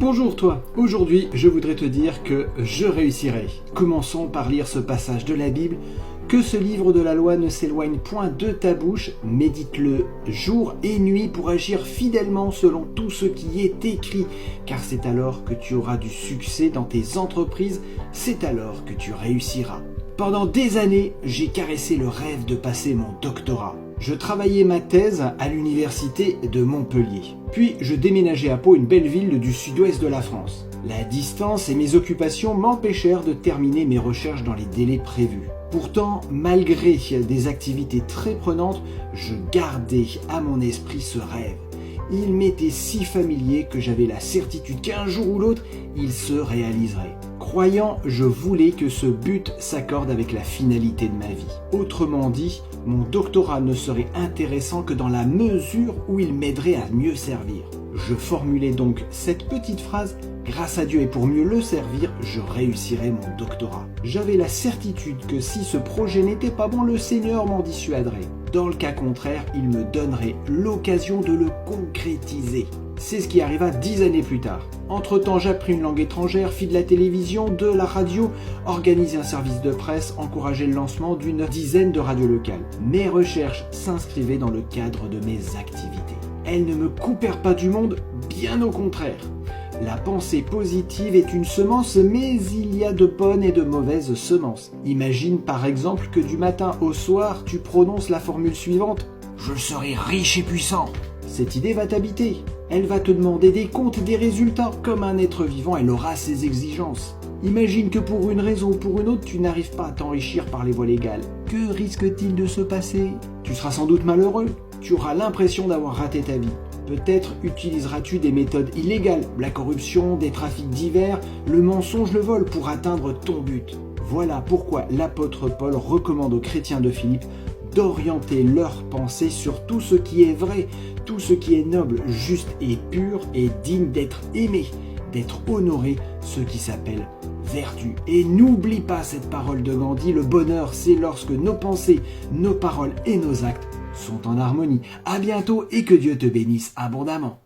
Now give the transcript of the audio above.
Bonjour toi, aujourd'hui je voudrais te dire que je réussirai. Commençons par lire ce passage de la Bible. Que ce livre de la loi ne s'éloigne point de ta bouche, médite-le jour et nuit pour agir fidèlement selon tout ce qui est écrit, car c'est alors que tu auras du succès dans tes entreprises, c'est alors que tu réussiras. Pendant des années, j'ai caressé le rêve de passer mon doctorat. Je travaillais ma thèse à l'université de Montpellier. Puis je déménageais à Pau, une belle ville du sud-ouest de la France. La distance et mes occupations m'empêchèrent de terminer mes recherches dans les délais prévus. Pourtant, malgré des activités très prenantes, je gardais à mon esprit ce rêve. Il m'était si familier que j'avais la certitude qu'un jour ou l'autre, il se réaliserait. Croyant, je voulais que ce but s'accorde avec la finalité de ma vie. Autrement dit, mon doctorat ne serait intéressant que dans la mesure où il m'aiderait à mieux servir. Je formulais donc cette petite phrase: grâce à Dieu et pour mieux le servir, je réussirai mon doctorat. J'avais la certitude que si ce projet n'était pas bon, le Seigneur m'en dissuaderait. Dans le cas contraire, il me donnerait l'occasion de le concrétiser. C'est ce qui arriva 10 années plus tard. Entre-temps, j'appris une langue étrangère, fis de la télévision, de la radio, organisé un service de presse, encouragé le lancement d'une dizaine de radios locales. Mes recherches s'inscrivaient dans le cadre de mes activités. Elles ne me coupèrent pas du monde, bien au contraire. La pensée positive est une semence, mais il y a de bonnes et de mauvaises semences. Imagine par exemple que du matin au soir, tu prononces la formule suivante: « Je serai riche et puissant ». Cette idée va t'habiter. Elle va te demander des comptes, des résultats. Comme un être vivant, elle aura ses exigences. Imagine que pour une raison ou pour une autre, tu n'arrives pas à t'enrichir par les voies légales. Que risque-t-il de se passer? Tu seras sans doute malheureux. Tu auras l'impression d'avoir raté ta vie. Peut-être utiliseras-tu des méthodes illégales, la corruption, des trafics divers, le mensonge, le vol pour atteindre ton but. Voilà pourquoi l'apôtre Paul recommande aux chrétiens de Philippe d'orienter leurs pensées sur tout ce qui est vrai, tout ce qui est noble, juste et pur et digne d'être aimé, d'être honoré, ce qui s'appelle vertu. Et n'oublie pas cette parole de Gandhi: le bonheur, c'est lorsque nos pensées, nos paroles et nos actes sont en harmonie. À bientôt et que Dieu te bénisse abondamment.